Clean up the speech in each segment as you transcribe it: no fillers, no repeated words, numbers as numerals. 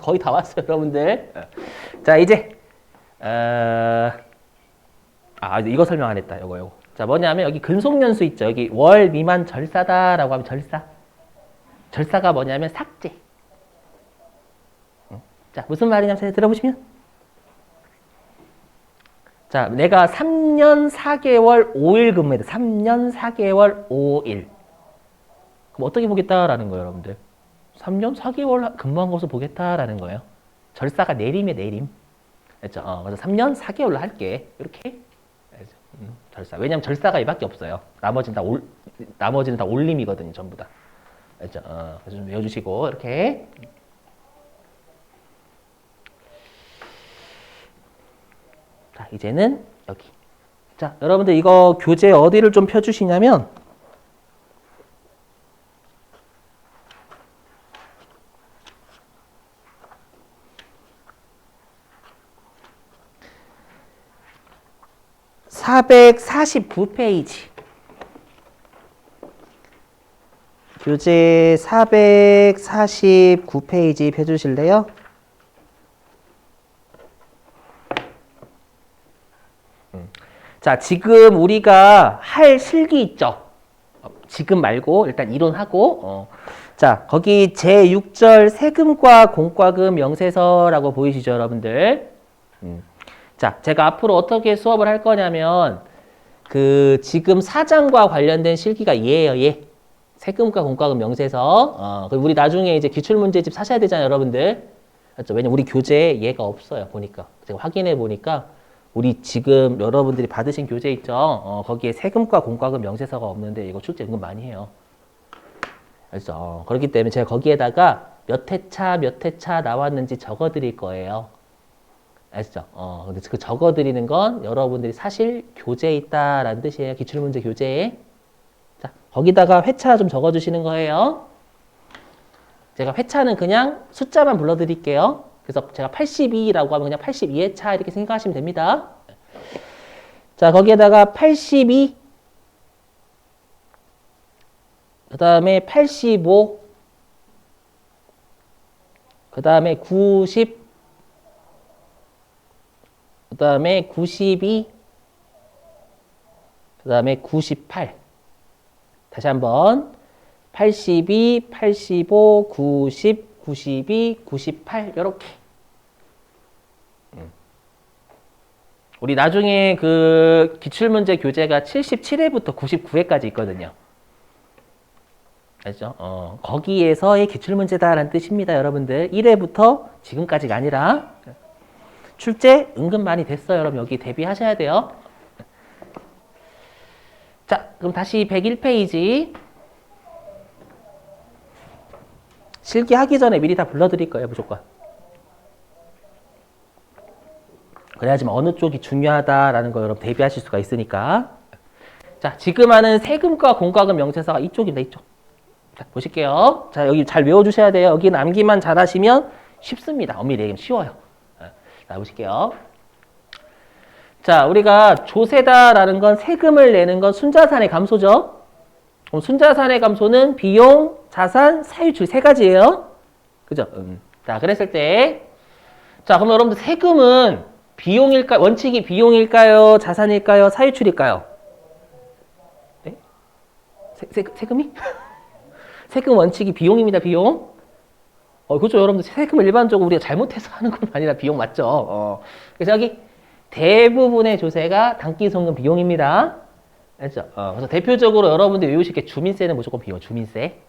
거의 다 왔어요, 여러분들. 자, 이제 이거 설명 안 했다. 요거. 자, 뭐냐면 여기 근속연수 있죠. 여기 월 미만 절사다라고 하면 절사. 절사가 뭐냐면 삭제. 자, 무슨 말이냐면 들어보시면. 자, 내가 3년 4개월 5일 근무했다. 3년 4개월 5일. 그럼 어떻게 보겠다라는 거예요, 여러분들? 3년 4개월 근무한 것을 보겠다라는 거예요. 절사가 내림이에요, 내림. 그렇죠? 그래서 3년 4개월로 할게. 이렇게. 절사. 왜냐면 절사가 이밖에 없어요. 나머지는 다 올림이거든요, 전부 다. 그렇죠? 그래서 좀 외워주시고, 이렇게. 자, 이제는 여기. 자, 여러분들 이거 교재 어디를 좀 펴주시냐면, (449페이지) 교재 449페이지 펴주실래요? 자, 지금 우리가 할 실기 있죠? 지금 말고 일단 이론하고 자, 거기 제6절 세금과 공과금 명세서라고 보이시죠, 여러분들? 자, 제가 앞으로 어떻게 수업을 할 거냐면 지금 사장과 관련된 실기가 얘예요, 얘. 세금과 공과금 명세서. 우리 나중에 이제 기출문제집 사셔야 되잖아요, 여러분들. 맞죠? 왜냐면 우리 교재에 얘가 없어요, 보니까. 제가 확인해 보니까 우리 지금 여러분들이 받으신 교재 있죠? 거기에 세금과 공과금 명세서가 없는데 이거 출제 은근 많이 해요. 알죠? 그렇기 때문에 제가 거기에다가 몇 회차 나왔는지 적어 드릴 거예요. 아시죠? 근데 그 적어 드리는 건 여러분들이 사실 교재에 있다라는 뜻이에요. 기출문제 교재에. 자, 거기다가 회차 좀 적어 주시는 거예요. 제가 회차는 그냥 숫자만 불러 드릴게요. 그래서 제가 82라고 하면 그냥 82회차 이렇게 생각하시면 됩니다. 자, 거기에다가 82, 그 다음에 85, 그 다음에 90, 그 다음에 92, 그 다음에 98. 다시 한번 82, 85, 90, 92, 98 이렇게. 우리 나중에 그 기출문제 교재가 77회부터 99회까지 있거든요. 알죠? 거기에서의 기출문제다라는 뜻입니다, 여러분들. 1회부터 지금까지가 아니라 출제 은근 많이 됐어요, 여러분. 여기 대비하셔야 돼요. 자, 그럼 다시 101페이지. 실기하기 전에 미리 다 불러드릴 거예요, 무조건. 그래야지만 어느 쪽이 중요하다라는 거 여러분 대비하실 수가 있으니까. 자, 지금 하는 세금과 공과금 명세서가 이쪽입니다, 이쪽. 자, 보실게요. 자, 여기 잘 외워주셔야 돼요. 여기는 암기만 잘하시면 쉽습니다. 엄밀히 얘기하면 쉬워요. 자, 보실게요. 자, 우리가 조세다라는 건 세금을 내는 건 순자산의 감소죠. 그럼 순자산의 감소는 비용, 자산, 사유출 세 가지예요. 그죠? 자, 그랬을 때, 자, 그럼 여러분들 세금은 비용일까요? 원칙이 비용일까요? 자산일까요? 사유출일까요? 네? 세금이? 세금 원칙이 비용입니다, 비용. 그렇죠. 여러분들 세금을 일반적으로 우리가 잘못해서 하는 건 아니라 비용 맞죠. 그래서 여기 대부분의 조세가 단기송금 비용입니다. 알죠? 그래서 대표적으로 여러분들 외우실 게 주민세는 무조건 비용, 주민세.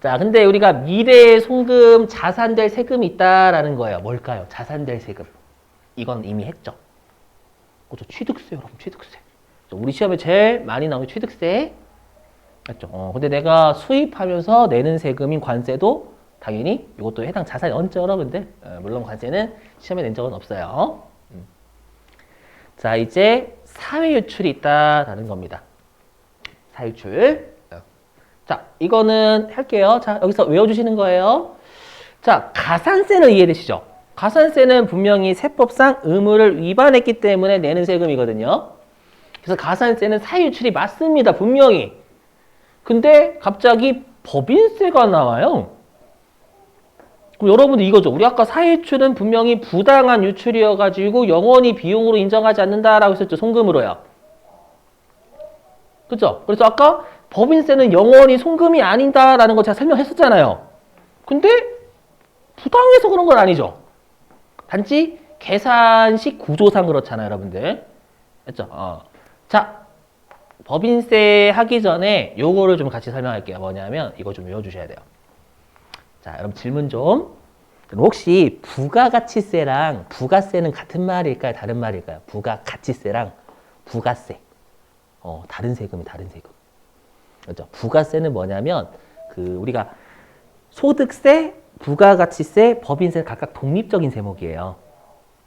자, 근데 우리가 미래에 송금, 자산될 세금이 있다라는 거예요. 뭘까요? 자산될 세금. 이건 이미 했죠. 그렇죠. 취득세, 여러분, 취득세. 우리 시험에 제일 많이 나오는 취득세. 맞죠? 근데 내가 수입하면서 내는 세금인 관세도 당연히 이것도 해당 자산이 얹죠, 여러분들. 물론 관세는 시험에 낸 적은 없어요. 자, 이제 사회유출이 있다라는 겁니다. 사유출. 자, 이거는 할게요. 자, 여기서 외워주시는 거예요. 자, 가산세는 이해되시죠? 가산세는 분명히 세법상 의무를 위반했기 때문에 내는 세금이거든요. 그래서 가산세는 사유출이 맞습니다. 분명히. 근데 갑자기 법인세가 나와요. 그럼 여러분들 이거죠. 우리 아까 사유출은 분명히 부당한 유출이어가지고 영원히 비용으로 인정하지 않는다라고 했었죠. 송금으로요. 그죠? 그래서 아까 법인세는 영원히 송금이 아닌다라는 거 제가 설명했었잖아요. 근데 부당해서 그런 건 아니죠. 단지 계산식 구조상 그렇잖아요, 여러분들. 됐죠? 자, 법인세 하기 전에 요거를 좀 같이 설명할게요. 뭐냐면 이거 좀 외워주셔야 돼요. 자, 여러분 질문 좀. 혹시 부가가치세랑 부가세는 같은 말일까요? 다른 말일까요? 부가가치세랑 부가세. 다른 세금이 다른 세금. 그렇죠? 부가세는 뭐냐면 우리가 소득세, 부가가치세, 법인세는 각각 독립적인 세목이에요.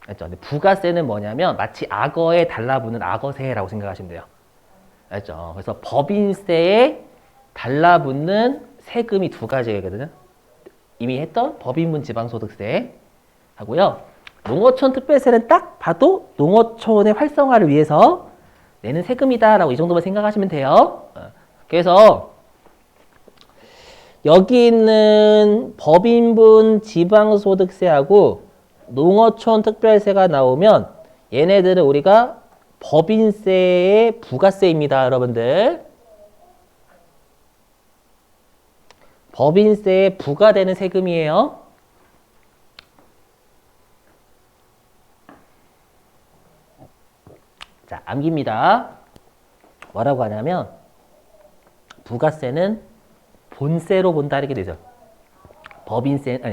그렇죠? 근데 부가세는 뭐냐면 마치 악어에 달라붙는 악어세라고 생각하시면 돼요. 알죠? 그래서 법인세에 달라붙는 세금이 두 가지거든요. 이미 했던 법인분 지방소득세 하고요. 농어촌 특별세는 딱 봐도 농어촌의 활성화를 위해서 내는 세금이다라고 이 정도만 생각하시면 돼요. 그래서 여기 있는 법인분 지방소득세하고 농어촌 특별세가 나오면 얘네들은 우리가 법인세의 부가세입니다, 여러분들. 법인세에 부과되는 세금이에요. 자, 암기입니다. 뭐라고 하냐면 부가세는 본세로 본다 이렇게 되죠.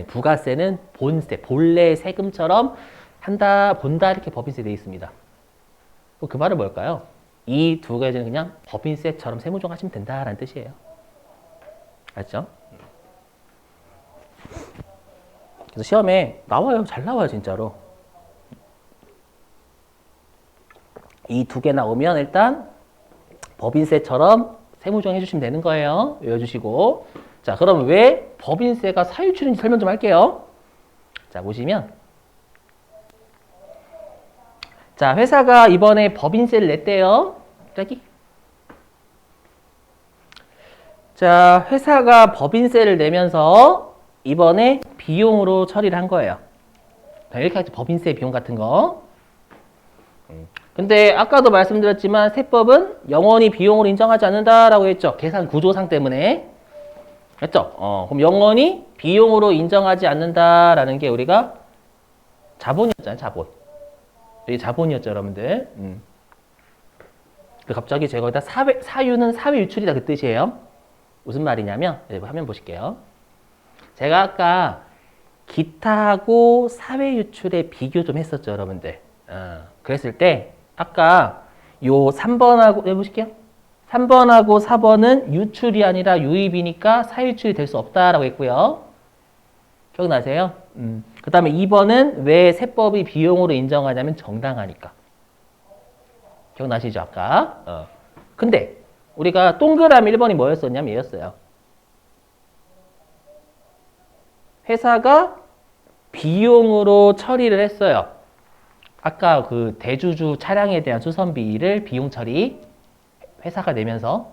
부가세는 본세, 본래 세금처럼 본다 이렇게 법인세 되어 있습니다. 그 말은 뭘까요? 이 두 가지는 그냥 법인세처럼 세무조정하시면 된다라는 뜻이에요. 알죠? 그래서 시험에 나와요. 잘 나와요, 진짜로. 이 두 개 나오면 일단 법인세처럼 세무조정 해주시면 되는 거예요. 외워주시고. 자, 그럼 왜 법인세가 사유출인지 설명 좀 할게요. 자, 보시면. 자, 회사가 이번에 법인세를 냈대요. 여기. 자, 회사가 법인세를 내면서 이번에 비용으로 처리를 한 거예요. 이렇게 하죠. 법인세 비용 같은 거. 근데 아까도 말씀드렸지만 세법은 영원히 비용으로 인정하지 않는다라고 했죠. 계산 구조상 때문에. 했죠. 그럼 영원히 비용으로 인정하지 않는다라는 게 우리가 자본이었잖아요. 자본. 이게 자본이었죠, 여러분들. 갑자기 제가 여기다 사유는 사회 유출이다 그 뜻이에요. 무슨 말이냐면 화면 보실게요. 제가 아까 기타하고 사회 유출의 비교 좀 했었죠, 여러분들. 그랬을 때 아까 요 3번하고 해보실게요. 3번하고 4번은 유출이 아니라 유입이니까 사회 유출이 될 수 없다라고 했고요. 기억나세요? 그 다음에 2번은 왜 세법이 비용으로 인정하냐면 정당하니까. 기억나시죠, 아까? 근데 우리가 동그라미 1번이 뭐였었냐면 얘였어요. 회사가 비용으로 처리를 했어요. 아까 그 대주주 차량에 대한 수선비를 비용 처리 회사가 내면서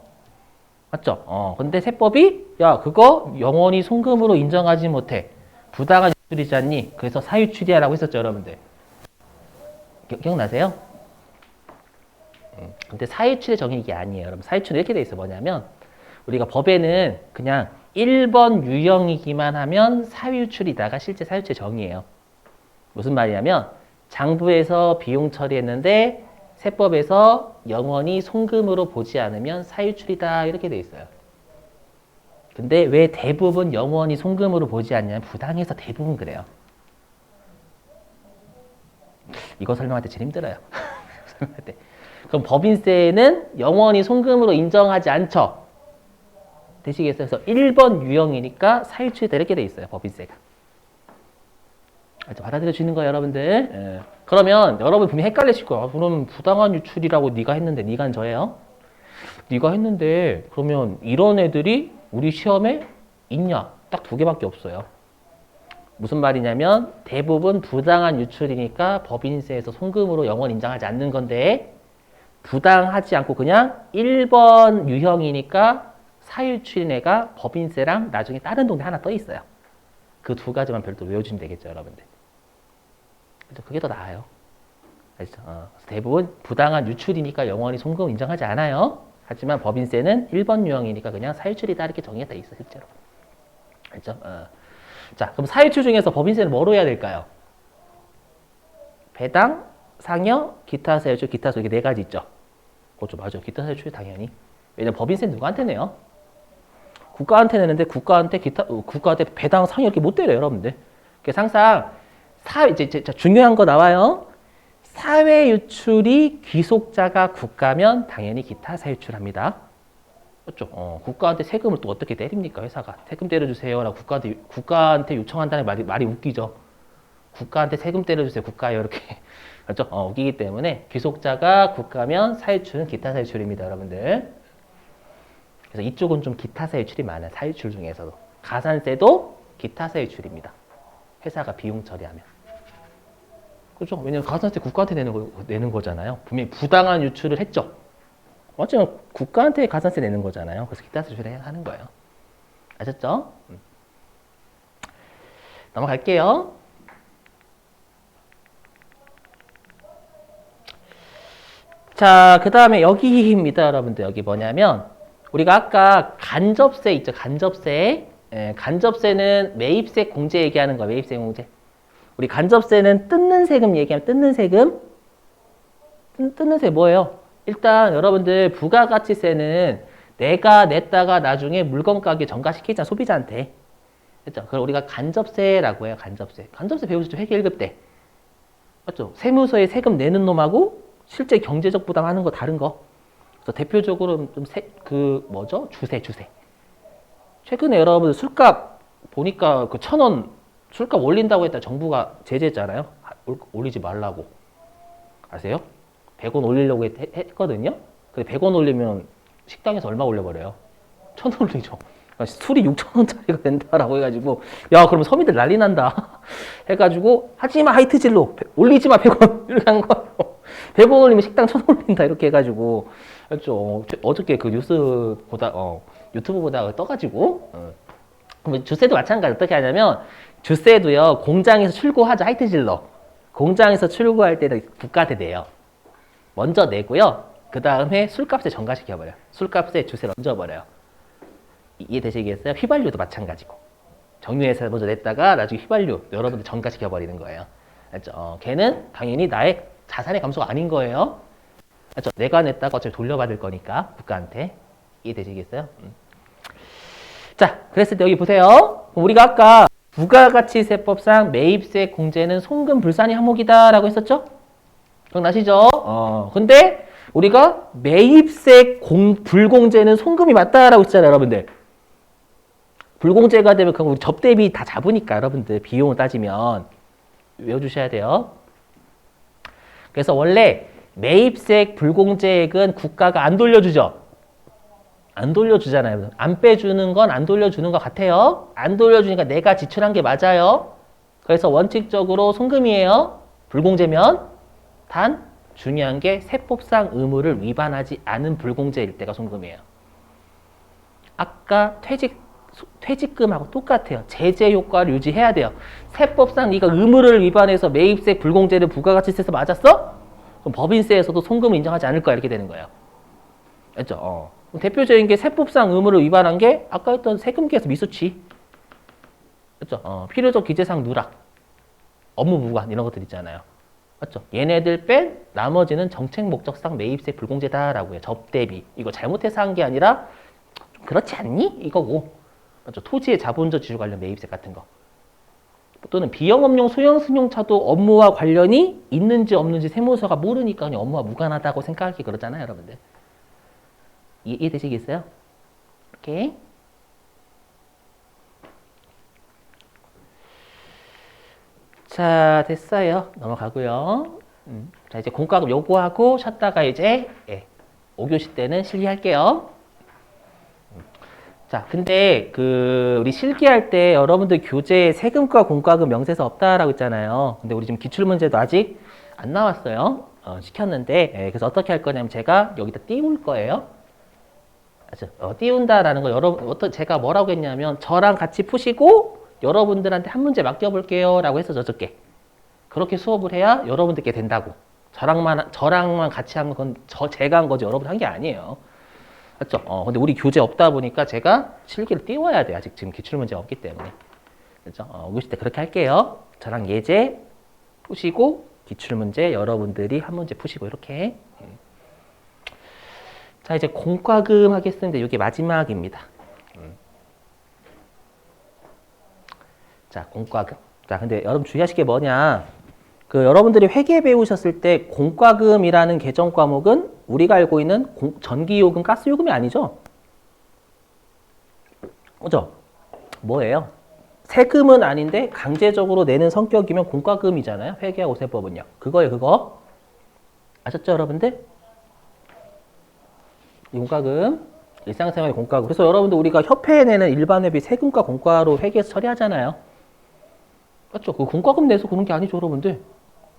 맞죠? 근데 세법이 야 그거 영원히 송금으로 인정하지 못해. 부당한 유출이지 않니? 그래서 사유출이야라고 했었죠, 여러분들. 기억나세요? 근데 사유출의 정의 이게 아니에요, 여러분. 사유출은 이렇게 돼 있어. 뭐냐면 우리가 법에는 그냥 1번 유형이기만 하면 사유출이다가 실제 사유출의 정의예요. 무슨 말이냐면 장부에서 비용 처리했는데 세법에서 영원히 송금으로 보지 않으면 사유출이다 이렇게 돼 있어요. 근데 왜 대부분 영원히 송금으로 보지 않냐면 부당해서 대부분 그래요. 이거 설명할 때 제일 힘들어요. 설명할 때. 그럼 법인세는 영원히 송금으로 인정하지 않죠. 되시겠어요? 그래서 1번 유형이니까 사유출이다 이렇게 돼 있어요. 법인세가. 받아들여 주는 거예요, 여러분들. 예. 그러면 여러분 분명히 헷갈리실 거예요. 그럼 부당한 유출이라고 네가 했는데 네가 한 저예요? 네가 했는데 그러면 이런 애들이 우리 시험에 있냐? 딱 두 개밖에 없어요. 무슨 말이냐면 대부분 부당한 유출이니까 법인세에서 송금으로 영원 인정하지 않는 건데 부당하지 않고 그냥 1번 유형이니까 사유출인 애가 법인세랑 나중에 다른 동네 하나 떠 있어요. 그 두 가지만 별도로 외워주시면 되겠죠, 여러분들. 그죠? 그게 더 나아요. 알죠? 대부분 부당한 유출이니까 영원히 송금 인정하지 않아요. 하지만 법인세는 1번 유형이니까 그냥 사유출이다 이렇게 정의가 돼 있어, 실제로. 알죠? 자, 그럼 사유출 중에서 법인세는 뭐로 해야 될까요? 배당, 상여, 기타 사유출, 기타 소 이게 네 가지 있죠. 그렇죠, 맞아. 기타 사유출 당연히. 왜냐면 법인세는 누구한테 내요? 국가한테 내는데 국가한테 배당, 상여 이렇게 못 때려요, 여러분들. 그래서 항상 이제 중요한 거 나와요. 사회 유출이 귀속자가 국가면 당연히 기타 사유출합니다. 그렇죠? 국가한테 세금을 또 어떻게 때립니까, 회사가? 세금 때려주세요라고 국가한테 요청한다는 말이 웃기죠. 국가한테 세금 때려주세요, 국가요, 이렇게. 그렇죠? 웃기기 때문에 귀속자가 국가면 사유출은 기타 사유출입니다, 여러분들. 그래서 이쪽은 좀 기타 사유출이 많아요, 사유출 중에서도. 가산세도 기타 사유출입니다. 회사가 비용 처리하면. 그렇죠? 왜냐면 가산세 국가한테 내는 거잖아요. 분명히 부당한 유출을 했죠. 어쩌면 국가한테 가산세 내는 거잖아요. 그래서 기타 사유출을 하는 거예요. 아셨죠? 넘어갈게요. 자, 그 다음에 여기입니다, 여러분들. 여기 뭐냐면 우리가 아까 간접세 있죠, 간접세. 간접세는 매입세 공제 얘기하는 거야, 매입세 공제. 우리 간접세는 뜯는 세금 얘기하면 뜯는 세금. 뜯는 세 뭐예요? 일단 여러분들 부가가치세는 내가 냈다가 나중에 물건 가격에 전가시키잖아, 소비자한테. 그렇죠? 그걸 우리가 간접세라고 해요, 간접세. 간접세 배우셨죠, 회계 1급 때. 맞죠? 세무서에 세금 내는 놈하고 실제 경제적 부담하는 거 다른 거. 그래서 대표적으로 주세. 최근에 여러분들 술값 보니까 그 1,000원 술값 올린다고 했다 정부가 제재했잖아요. 올리지 말라고. 아세요? 100원 올리려고 했거든요. 근데 100원 올리면 식당에서 얼마 올려버려요? 1,000원 올리죠. 그러니까 술이 6,000원짜리가 된다라고 해가지고 야, 그러면 서민들 난리 난다. 해가지고 하지마 하이트질로 올리지마 100원 이렇게 한 거예요. 100원 올리면 식당 1,000원 올린다 이렇게 해가지고 그렇죠. 어저께 그 뉴스 유튜브 보다가 떠가지고 그럼 주세도 마찬가지. 어떻게 하냐면 주세도요, 공장에서 출고하죠, 하이트질러. 공장에서 출고할 때는 국가한테 내요. 먼저 내고요. 그 다음에 술값에 전가시켜버려요. 술값에 주세를 얹어버려요. 이해되시겠어요? 휘발유도 마찬가지고. 정유회사 먼저 냈다가 나중에 휘발유 여러분들 전가시켜버리는 거예요. 알죠? 걔는 당연히 나의 자산의 감소가 아닌 거예요. 알죠? 내가 냈다가 어차피 돌려받을 거니까 국가한테. 이해되시겠어요? 자, 그랬을 때 여기 보세요. 우리가 아까 부가가치세법상 매입세 공제는 송금 불산이 항목이다라고 했었죠? 기억나시죠? 근데 우리가 매입세 불공제는 송금이 맞다라고 했잖아요, 여러분들. 불공제가 되면 그건 우리 접대비 다 잡으니까 여러분들 비용을 따지면 외워주셔야 돼요. 그래서 원래 매입세 불공제액은 국가가 안 돌려주죠. 안 돌려주잖아요. 안 빼주는 건 안 돌려주는 것 같아요. 안 돌려주니까 내가 지출한 게 맞아요. 그래서 원칙적으로 송금이에요. 불공제면. 단 중요한 게 세법상 의무를 위반하지 않은 불공제일 때가 송금이에요. 아까 퇴직금하고 똑같아요. 제재 효과를 유지해야 돼요. 세법상 네가 의무를 위반해서 매입세 불공제를 부가가치세에서 맞았어? 그럼 법인세에서도 송금을 인정하지 않을 거야, 이렇게 되는 거예요. 알죠? 대표적인 게 세법상 의무를 위반한 게 아까 했던 세금계에서 미수치. 그렇죠? 필요적 기재상 누락, 업무 무관 이런 것들 있잖아요. 맞죠? 얘네들 뺀 나머지는 정책 목적상 매입세 불공제다라고 해요. 접대비. 이거 잘못해서 한 게 아니라 좀 그렇지 않니? 이거고. 맞죠? 토지의 자본적 지주 관련 매입세 같은 거. 또는 비영업용 소형 승용차도 업무와 관련이 있는지 없는지 세무서가 모르니까 그냥 업무와 무관하다고 생각하기 그러잖아요, 여러분들. 이해되시겠어요? 이렇게. 자, 됐어요. 넘어가고요. 자, 이제 공과금 요구하고 쉬었다가 이제 5교시 때는 실기할게요. 자, 근데 우리 실기할 때 여러분들 교재에 세금과 공과금 명세서 없다라고 했잖아요. 근데 우리 지금 기출문제도 아직 안 나왔어요. 시켰는데, 그래서 어떻게 할 거냐면 제가 여기다 띄울 거예요. 띄운다라는 거 제가 뭐라고 했냐면 저랑 같이 푸시고 여러분들한테 한 문제 맡겨볼게요 라고 해서 저저께 그렇게 수업을 해야 여러분들께 된다고. 저랑만 같이 하면 그건 제가 한 거지 여러분 한 게 아니에요. 맞죠? 근데 우리 교재 없다 보니까 제가 실기를 띄워야 돼요. 아직 지금 기출문제가 없기 때문에. 그죠? 오실 때 그렇게 할게요. 저랑 예제 푸시고 기출문제 여러분들이 한 문제 푸시고 이렇게. 자, 이제 공과금 하겠습니다. 이게 마지막입니다. 자, 공과금. 자, 근데 여러분 주의하실 게 뭐냐? 여러분들이 회계 배우셨을 때 공과금이라는 계정 과목은 우리가 알고 있는 전기요금, 가스요금이 아니죠? 그죠? 뭐예요? 세금은 아닌데 강제적으로 내는 성격이면 공과금이잖아요. 회계하고 세법은요. 그거예요, 그거. 아셨죠, 여러분들? 이 공과금, 일상생활의 공과금. 그래서 여러분들 우리가 협회에 내는 일반 회비 세금과 공과로 회계에서 처리하잖아요. 맞죠? 그 공과금 내서 그런 게 아니죠, 여러분들.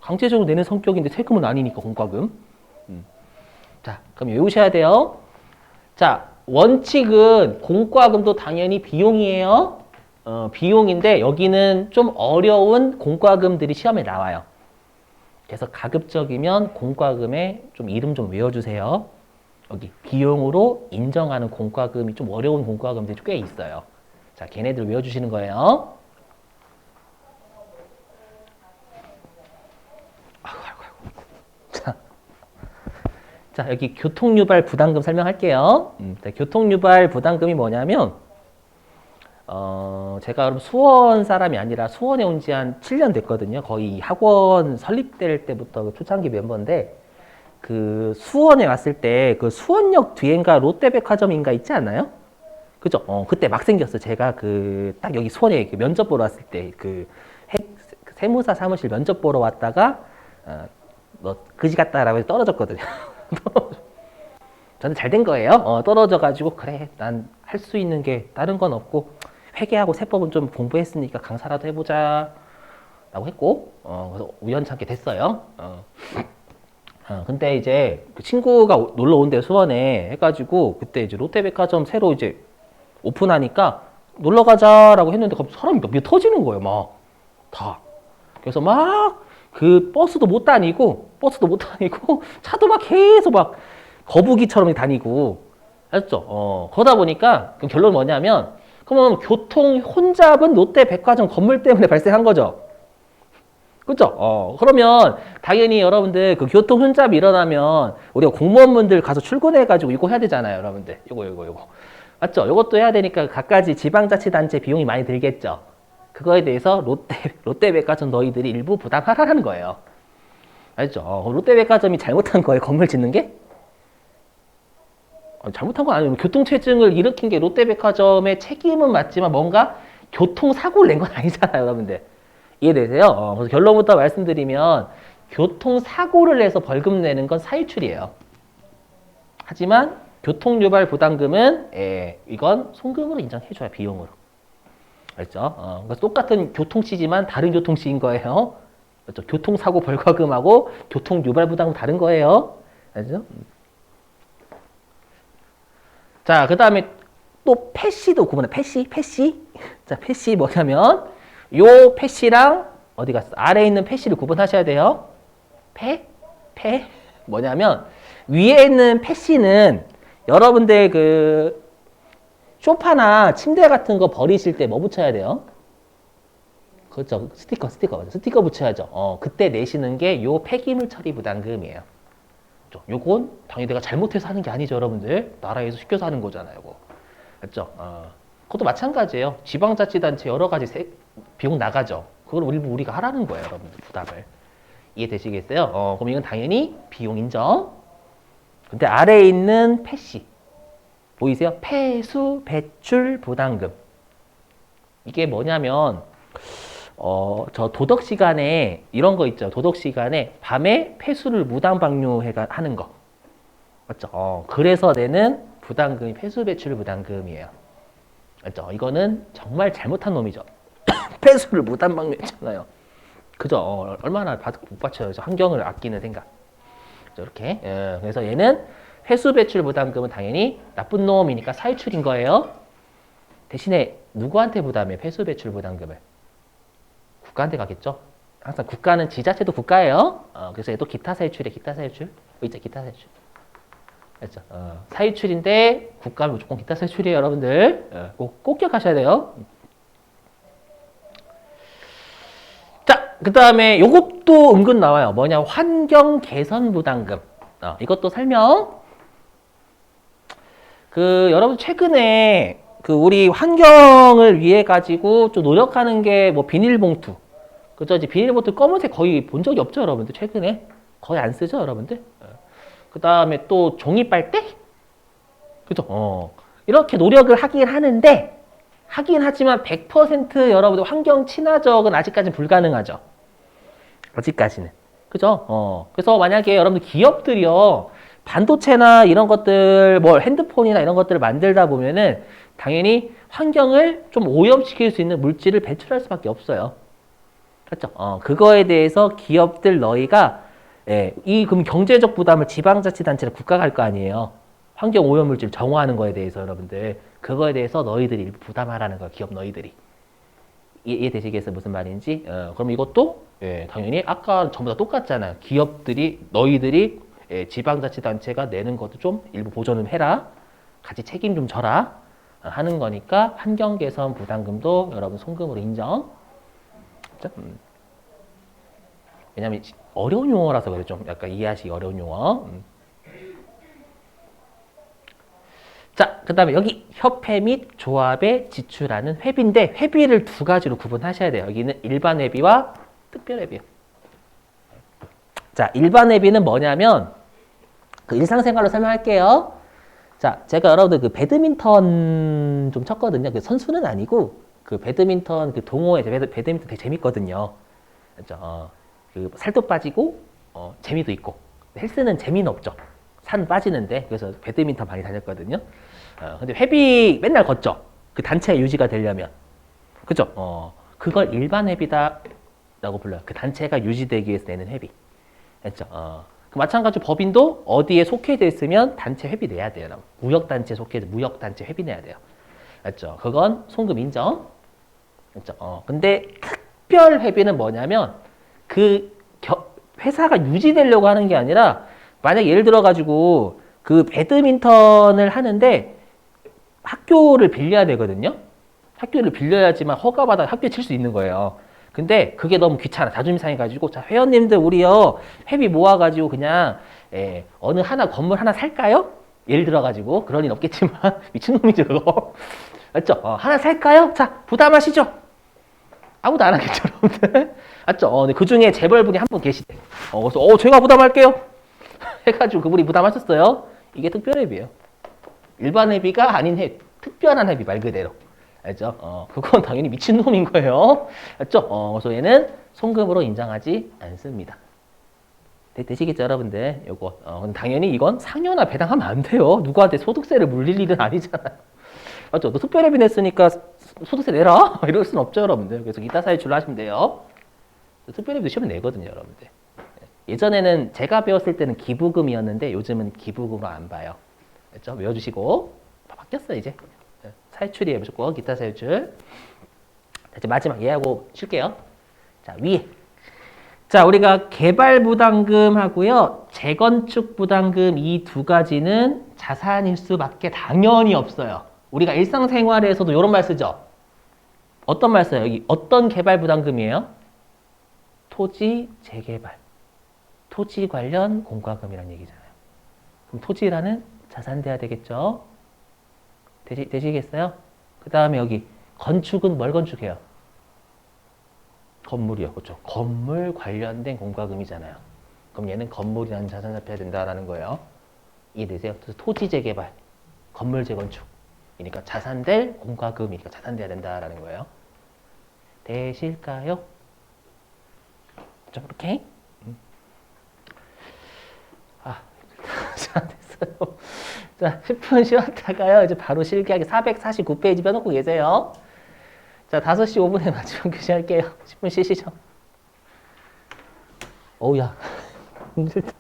강제적으로 내는 성격인데 세금은 아니니까 공과금. 자, 그럼 외우셔야 돼요. 자, 원칙은 공과금도 당연히 비용이에요. 비용인데 여기는 좀 어려운 공과금들이 시험에 나와요. 그래서 가급적이면 공과금에 좀 이름 좀 외워주세요. 여기 비용으로 인정하는 공과금이 좀 어려운 공과금들이 꽤 있어요. 자, 걔네들 외워주시는 거예요. 자, 여기 교통유발 부담금 설명할게요. 자, 교통유발 부담금이 뭐냐면 제가 그럼 수원 사람이 아니라 수원에 온 지 한 7년 됐거든요. 거의 학원 설립될 때부터 초창기 멤버인데 그 수원에 왔을 때 그 수원역 뒤엔가 롯데백화점인가 있지 않나요? 그죠? 그때 막 생겼어요. 제가 딱 여기 수원에 면접 보러 왔을 때 세무사 사무실 면접 보러 왔다가 너 그지 같다라고 해서 떨어졌거든요. 저는 잘 된 거예요. 떨어져가지고 그래 난 할 수 있는 게 다른 건 없고 회계하고 세법은 좀 공부했으니까 강사라도 해보자 라고 했고 그래서 우연찮게 됐어요. 근데 이제 그 친구가 놀러 온대 수원에 해가지고 그때 이제 롯데백화점 새로 이제 오픈하니까 놀러 가자라고 했는데 사람이 몇 터지는 거예요. 막 다. 그래서 막 그 버스도 못 다니고 차도 막 계속 막 거북이처럼 다니고 알았죠? 그러다 보니까 그 결론은 뭐냐면 그러면 교통 혼잡은 롯데백화점 건물 때문에 발생한 거죠. 그죠? 그러면 당연히 여러분들 그 교통 혼잡이 일어나면 우리가 공무원분들 가서 출근해가지고 이거 해야 되잖아요, 여러분들. 요거. 맞죠? 요것도 해야 되니까 각가지 지방자치단체 비용이 많이 들겠죠. 그거에 대해서 롯데백화점 너희들이 일부 부담하라는 거예요. 알죠? 롯데백화점이 잘못한 거예요, 건물 짓는 게? 잘못한 건 아니에요. 교통체증을 일으킨 게 롯데백화점의 책임은 맞지만 뭔가 교통사고를 낸 건 아니잖아요, 여러분들. 이해되세요? 그래서 결론부터 말씀드리면 교통사고를 내서 벌금 내는 건 사유출이에요. 하지만 교통유발 부담금은 이건 송금으로 인정해줘야 비용으로. 알죠? 그래서 똑같은 교통시지만 다른 교통시인 거예요. 그렇죠? 교통사고 벌과금하고 교통유발 부담금 다른 거예요. 알죠? 자, 그 다음에 또 패시도 구분해. 패시. 자, 패시 뭐냐면 요 패시랑 어디 갔어? 아래에 있는 패시를 구분하셔야 돼요. 패 뭐냐면 위에 있는 패시는 여러분들 그 소파나 침대 같은 거 버리실 때 뭐 붙여야 돼요? 그렇죠. 스티커 붙여야죠. 그때 내시는 게 요 폐기물 처리 부담금이에요. 요건 당연히 내가 잘못해서 하는 게 아니죠, 여러분들. 나라에서 시켜서 하는 거잖아요, 이거. 맞죠? 그것도 마찬가지예요. 지방자치단체 여러 가지 비용 나가죠. 그걸 일부 우리가 하라는 거예요, 여러분들 부담을. 이해되시겠어요? 그럼 이건 당연히 비용 인정. 근데 아래에 있는 패시 보이세요? 폐수 배출 부담금. 이게 뭐냐면 저 도덕 시간에 이런 거 있죠. 도덕 시간에 밤에 폐수를 무단 방류해가 하는 거. 맞죠? 그래서 내는 부담금이 폐수 배출 부담금이에요. 맞죠? 이거는 정말 잘못한 놈이죠. 폐수를 무단 방류했잖아요. 그죠? 얼마나 못 받쳐요. 환경을 아끼는 생각. 이렇게. 그래서 얘는 폐수 배출 부담금은 당연히 나쁜 놈이니까 사유출인 거예요. 대신에 누구한테 부담해? 회수 배출 부담금을. 국가한테 가겠죠? 항상 국가는 지자체도 국가예요. 그래서 얘도 기타 사유출이에요. 기타 사유출. 있죠? 기타 사유출. 그렇죠? 사유출인데 국가는 무조건 기타 사유출이에요, 여러분들. 꼭 기억하셔야 돼요. 자, 그 다음에 요것도 은근 나와요. 뭐냐? 환경 개선 부담금. 이것도 설명. 여러분 최근에 우리 환경을 위해 가지고 좀 노력하는 게 뭐 비닐봉투. 그죠? 이제 비닐봉투 검은색 거의 본 적이 없죠, 여러분들? 최근에 거의 안 쓰죠, 여러분들? 그 다음에 또 종이 빨대? 그죠? 이렇게 노력을 하긴 하지만 100% 여러분들 환경 친화적은 아직까지는 불가능하죠. 아직까지는. 그죠? 그래서 만약에 여러분들 기업들이요, 반도체나 이런 것들, 뭐 핸드폰이나 이런 것들을 만들다 보면은 당연히 환경을 좀 오염시킬 수 있는 물질을 배출할 수밖에 없어요. 그렇죠? 그거에 대해서 기업들 너희가 그럼 경제적 부담을 지방자치단체나 국가가 할 거 아니에요. 환경 오염물질 정화하는 거에 대해서 여러분들 그거에 대해서 너희들이 일부 부담하라는 거예요. 기업 너희들이. 이해되시겠어요? 무슨 말인지? 그럼 이것도 당연히 아까 전부 다 똑같잖아요. 기업들이 너희들이 지방자치단체가 내는 것도 좀 일부 보전을 해라. 같이 책임 좀 져라. 하는 거니까 환경개선 부담금도 여러분 송금으로 인정. 그렇죠? 왜냐면 어려운 용어라서 그래. 좀 약간 이해하시기 어려운 용어. 자, 그 다음에 여기 협회 및 조합에 지출하는 회비인데 회비를 두 가지로 구분하셔야 돼요. 여기는 일반 회비와 특별 회비요. 자, 일반 회비는 뭐냐면 일상생활로 설명할게요. 자, 제가 여러분들 배드민턴 좀 쳤거든요. 선수는 아니고 배드민턴 동호회 배드민턴 되게 재밌거든요. 그렇죠? 살도 빠지고 재미도 있고 헬스는 재미는 없죠. 산 빠지는데 그래서 배드민턴 많이 다녔거든요. 근데 회비 맨날 걷죠. 그 단체가 유지가 되려면. 그죠? 그걸 일반 회비다라고 불러요. 그 단체가 유지되기 위해서 내는 회비. 그렇죠? 마찬가지로 법인도 어디에 속해져 있으면 단체 회비 내야 돼요. 무역단체 속해져 무역단체 회비 내야 돼요. 그렇죠? 그건 송금 인정. 그렇죠? 근데 특별 회비는 뭐냐면 회사가 유지되려고 하는 게 아니라 만약 예를 들어 가지고 배드민턴을 하는데 학교를 빌려야 되거든요. 학교를 빌려야지만 허가받아 학교에 칠 수 있는 거예요. 근데 그게 너무 귀찮아. 자존심 상해가지고 자 회원님들 우리요 회비 모아가지고 그냥 어느 하나 건물 하나 살까요? 예를 들어가지고 그런 일 없겠지만 미친놈이죠 그거. 맞죠? 하나 살까요? 자 부담하시죠. 아무도 안 하겠죠 여러분들. 맞죠? 근데 그 중에 재벌분이 한 분 계시대. 그래서 제가 부담할게요. 해가지고 그분이 부담하셨어요. 이게 특별회비예요. 일반 회비가 아닌 특별한 회비 말 그대로. 알죠? 그건 당연히 미친놈인 거예요. 알죠? 그래서 얘는 송금으로 인정하지 않습니다. 되시겠죠, 여러분들? 요거. 당연히 이건 상여나 배당하면 안 돼요. 누구한테 소득세를 물릴 일은 아니잖아요. 맞죠? 너 특별회비 냈으니까 소득세 내라? 이럴 순 없죠, 여러분들. 그래서 이따 사유출로 하시면 돼요. 특별회비도 시험에 내거든요, 여러분들. 예전에는 제가 배웠을 때는 기부금이었는데 요즘은 기부금으로 안 봐요. 그렇죠? 외워주시고 바뀌었어요 이제. 사유출이에요 무조건 기타 사유출. 자, 이제 마지막 이해하고 쉴게요. 자 위에. 자 우리가 개발 부담금 하고요 재건축 부담금 이 두 가지는 자산일 수밖에 당연히 없어요. 우리가 일상생활에서도 이런 말 쓰죠. 어떤 말 써요? 여기 어떤 개발 부담금이에요? 토지 재개발. 토지 관련 공과금이라는 얘기잖아요. 그럼 토지라는 자산 돼야 되겠죠? 되시겠어요? 그 다음에 여기 건축은 뭘 건축해요? 건물이요. 그렇죠? 건물 관련된 공과금이잖아요. 그럼 얘는 건물이라는 자산 잡혀야 된다라는 거예요. 이해되세요? 그래서 토지 재개발, 건물 재건축. 그러니까 자산될 공과금이니까 자산돼야 된다라는 거예요. 되실까요? 자, 이렇게. 자, 됐어요. 자, 10분 쉬었다가요. 이제 바로 실기하기 449페이지 펴놓고 계세요. 자, 5시 5분에 마지막 교시 할게요. 10분 쉬시죠. 어우야, 힘들다.